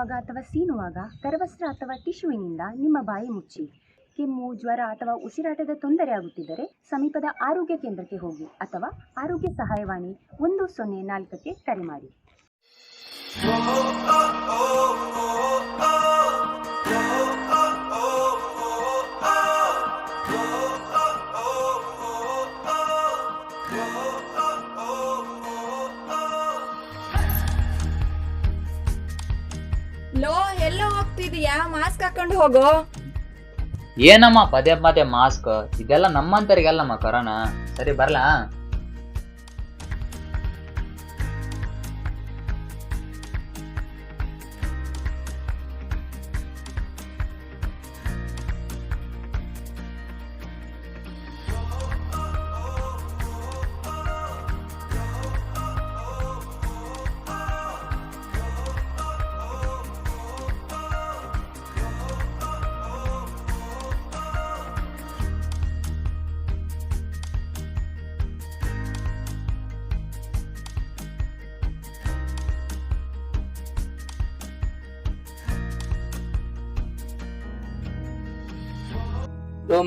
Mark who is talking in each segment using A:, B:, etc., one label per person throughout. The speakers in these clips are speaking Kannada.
A: ಕೆಮ್ಮುವಾಗ ಅಥವಾ ಸೀನುವಾಗ ಕರವಸ್ತ್ರ ಅಥವಾ ಟಿಶ್ಯೂವಿನಿಂದ ನಿಮ್ಮ ಬಾಯಿ ಮುಚ್ಚಿ. ಕೆಮ್ಮು, ಜ್ವರ ಅಥವಾ ಉಸಿರಾಟದ ತೊಂದರೆ ಆಗುತ್ತಿದ್ದರೆ ಸಮೀಪದ ಆರೋಗ್ಯ ಕೇಂದ್ರಕ್ಕೆ ಹೋಗಿ ಅಥವಾ ಆರೋಗ್ಯ ಸಹಾಯವಾಣಿ 104ಕ್ಕೆ ಕರೆ ಮಾಡಿ.
B: ಲೋ, ಎಲ್ಲೋ ಹೋಗ್ತಿದೀಯಾ? ಮಾಸ್ಕ್ ಹಾಕೊಂಡು ಹೋಗೋ.
C: ಏನಮ್ಮ ಪದೇ ಪದೇ ಮಾಸ್ಕ್? ಇದೆಲ್ಲ ನಮ್ಮಂತರಿಗೆಲ್ಲಮ್ಮ ಕರೋನಾ. ಸರಿ ಬರ್ಲಾ?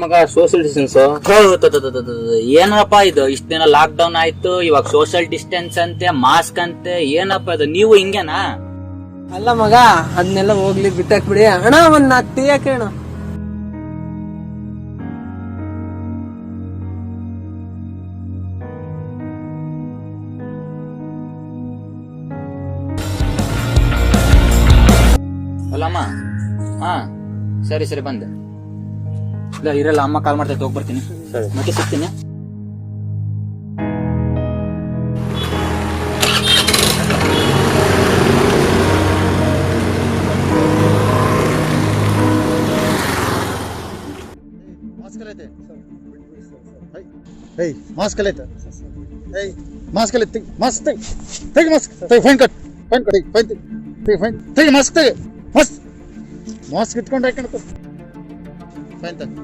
D: ಮಗ ಸೋಷಿಯಲ್ ಡಿಸ್ಟೆನ್ಸ್
C: ಏನಪ್ಪ ಇದು? ಇಷ್ಟ ದಿನ ಲಾಕ್ ಡೌನ್ ಆಯ್ತು, ಇವಾಗ ಸೋಷಿಯಲ್ ಡಿಸ್ಟೆನ್ಸ್ ಅಂತೆ, ಮಾಸ್ಕ್ ಅಂತೆ. ಏನಪ್ಪ ಇದು? ನೀವು ಹಿಂಗೇನಾ?
D: ಅಲ್ಲ ಮಗ, ಅದನ್ನೆಲ್ಲ ಹೋಗ್ಲಿ ಬಿಟ್ಟಾಕ್ ಬಿಡಿ. ಅಣ್ಣ ಒಂದ್ 4 ಟೀ ಹಾಕಿ ಅಣ್ಣ.
C: ಅಲ್ಲಮ್ಮ, ಹಾ ಸರಿ ಸರಿ ಬಂದೆ. ಇರಲ್ಲ, ಅಮ್ಮ ಕಾಲ್ ಮಾಡ್ತಾ ಹೋಗ್ಬರ್ತೀನಿ. ಮತ್ತೆ ಸಿಗ್ತೀನಿ.
E: ಮಾಸ್ಕ್ ಎಲ್ಲ ಮಾಸ್ಕ್ ಎಲ್ಲ ಮಾಸ್ಕ್ ತೆಗಿ, ಮಾಸ್ಕ್ ತೆಗಿ, fine cut, fine cut, fine ತೆಗಿ, ಫೈನ್ ತೆಗಿ, ಮಾಸ್ಕ್ ತೆಗಿ, ಮಾಸ್ಕ್ ಮಾಸ್ಕ್ ಇಟ್ಕೊಂಡು ಹಾಕೊಂಡು ಫೈನ್ ತೆಗಿ.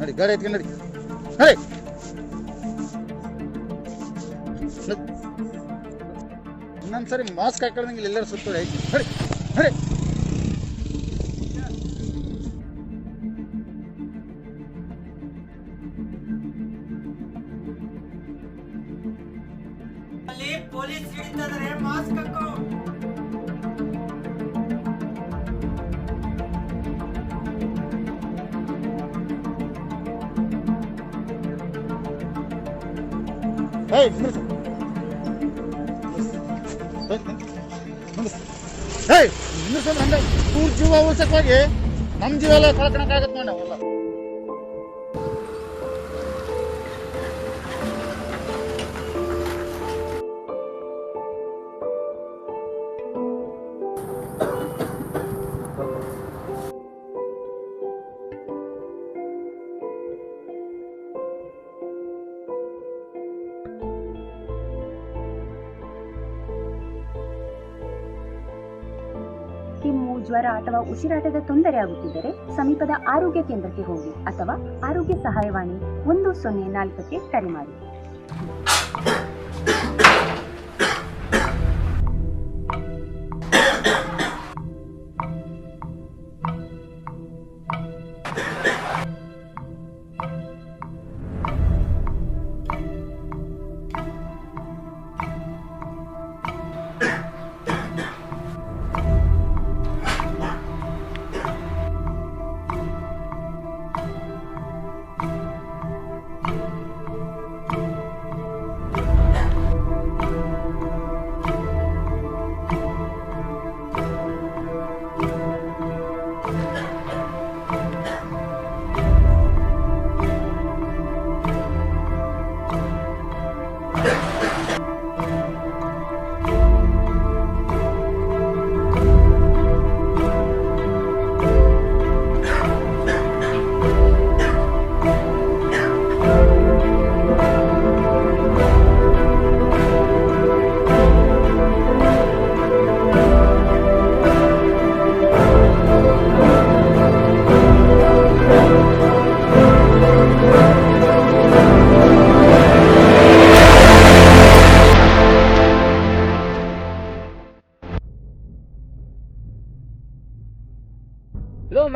E: ನಡಿ, ಗಾಡಿ ಎತ್ಕೊಂಡು ನಡಿ, ನಡಿ. ಇನ್ನೊಂದ್ಸರಿ ಮಾಸ್ಕ್ ಹಾಕೊಂಡಂಗಿಲ್ಲ, ಎಲ್ಲರೂ ಸುತ್ತೋಡಿ ಆಯ್ತು. ನಡಿ ನಡಿ.
D: ಪೊಲೀಸ್ ಹಿಡಿತಾರೆ, ಮಾಸ್ಕ್ ಹಾಕೋ.
E: ನಿಂದ್ರಸಂದ್ರೆ ಇವ್ರ ಜೀವ ಉಳ್ಸಕ್ಕಾಗಿ ನಮ್ ಜೀವ ಎಲ್ಲ ಕಳ್ಕೊಳಕ್ಕಾಗತ್ ನೋಡಿ ನಾವೆಲ್ಲ.
A: ಕೆಮ್ಮು, ಜ್ವರ ಅಥವಾ ಉಸಿರಾಟದ ತೊಂದರೆ ಆಗುತ್ತಿದ್ದರೆ ಸಮೀಪದ ಆರೋಗ್ಯ ಕೇಂದ್ರಕ್ಕೆ ಹೋಗಿ ಅಥವಾ ಆರೋಗ್ಯ ಸಹಾಯವಾಣಿ 104ಕ್ಕೆ ಕರೆ ಮಾಡಿ.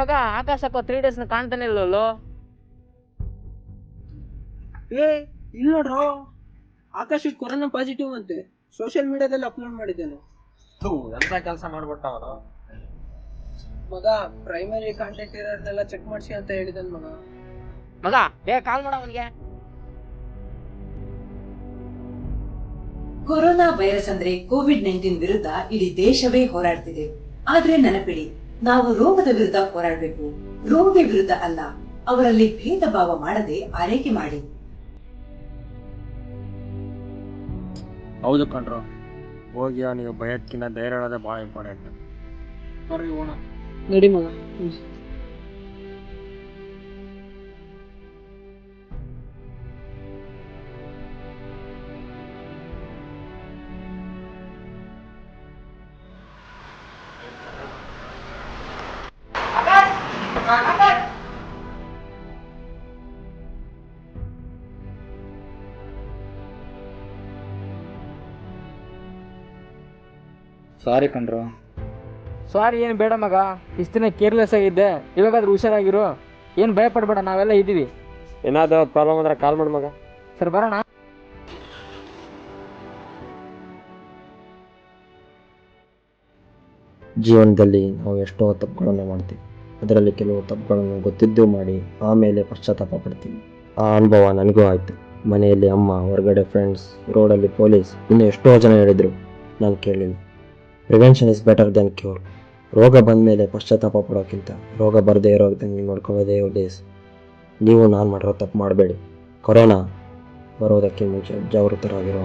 F: ಮಗ ಆಕಾಶಕ್ಕ 3 days ಕಾಣ್ತಾನೆ ಇಲ್ಲಲ್ಲೋ.
D: ಏ ಇಲ್ಲ ನೋಡ್ರು, ಆಕಾಶ್ ಕೊರೋನಾ ಪಾಸಿಟಿವ್ ಅಂತೆ ಸೋಷಿಯಲ್ ಮೀಡಿಯಾದಲ್ಲಿ ಅಪ್ಲೋಡ್ ಮಾಡಿದ್ದೇನೆ.
F: ಎಂತ ಕೆಲಸ ಮಾಡ್ಬಿಟ್ಟ ಅವನು.
D: ಮಗ ಪ್ರೈಮರಿ ಕಾಂಟ್ಯಾಕ್ಟ್ ಇರೋರ್ನೆಲ್ಲ ಚೆಕ್ ಮಾಡಿಸಿ ಅಂತ ಹೇಳಿದನ್ ಮಗ.
F: ಮಗ ಬೇಗ ಕಾಲ್ ಮಾಡ ಅವನಿಗೆ.
G: ಕೊರೋನಾ ವೈರಸ್ ಅಂದ್ರೆ ಕೋವಿಡ್-19 ವಿರುದ್ಧ ಇಡೀ ದೇಶವೇ ಹೋರಾಡ್ತಿದೆ. ಆದ್ರೆ ನೆನಪಿಡಿ, ನಾವು ರೋಗದ ವಿರುದ್ಧ ಹೋರಾಡಬೇಕು, ರೋಗಿ ವಿರುದ್ಧ ಅಲ್ಲ. ಅವರಲ್ಲಿ ಭೇದ ಭಾವ ಮಾಡದೆ ಆರೈಕೆ ಮಾಡಿ.
H: ಹೌದು ಕಣ್ರು, ಹೋಗಿ ನೀವು ಭಯಕ್ಕಿಂತ ಧೈರ್ಯ ಹೇಳೋದೇ ಭಾಳ ಇಂಪಾರ್ಟೆಂಟ್.
D: ನಡಿ ಮಗ.
H: ಸಾರಿ ಕಣ್ರು.
F: ಸಾರಿ ಏನು ಬೇಡ ಮಗ, ಇಷ್ಟು ದಿನ ಕೇರ್ಲೆಸ್ ಆಗಿದ್ದೆ, ಇವಾಗಾದ್ರೂ ಹುಷಾರಾಗಿರು. ಏನು ಭಯ ಪಡ್ಬೇಡ, ನಾವೆಲ್ಲ ಇದ್ದೀವಿ.
H: ಏನಾದರೂ ಪ್ರಾಬ್ಲಮ್ ಅಂದ್ರೆ ಕಾಲ್ ಮಾಡಿ ಮಗ.
F: ಸರ್ ಬರೋಣ.
I: ಜೀವನದಲ್ಲಿ ನಾವು ಎಷ್ಟೋ ತಪ್ಪುಗಳನ್ನು ಮಾಡ್ತೀವಿ. ಅದರಲ್ಲಿ ಕೆಲವು ತಪ್ಪುಗಳನ್ನು ಗೊತ್ತಿದ್ದು ಮಾಡಿ ಆಮೇಲೆ ಪಶ್ಚಾತ್ತಾಪ ಪಡ್ತೀವಿ. ಆ ಅನುಭವ ನನಗೂ ಆಯಿತು. ಮನೆಯಲ್ಲಿ ಅಮ್ಮ, ಹೊರಗಡೆ ಫ್ರೆಂಡ್ಸ್, ರೋಡಲ್ಲಿ ಪೊಲೀಸ್, ಇನ್ನು ಎಷ್ಟೋ ಜನ ಹೇಳಿದರು, ನಾನು ಕೇಳಿಲ್ಲ. Prevention is better then cure. ರೋಗ ಬಂದ ಮೇಲೆ ಪಶ್ಚಾತ್ತಾಪ ಪಡೋಕ್ಕಿಂತ ರೋಗ ಬರದೇ ಇರೋದಂಗೆ ನೋಡ್ಕೊಳ್ಳೋದೇ ಒಳ್ಳೆಯದು. ನೀವು ನಾನು ಮಾಡಿರೋ ತಪ್ಪು ಮಾಡಬೇಡಿ. ಕೊರೋನಾ ಬರೋದಕ್ಕೆ ಮುಂಚೆ ಜಾಗೃತರಾಗಿರೋ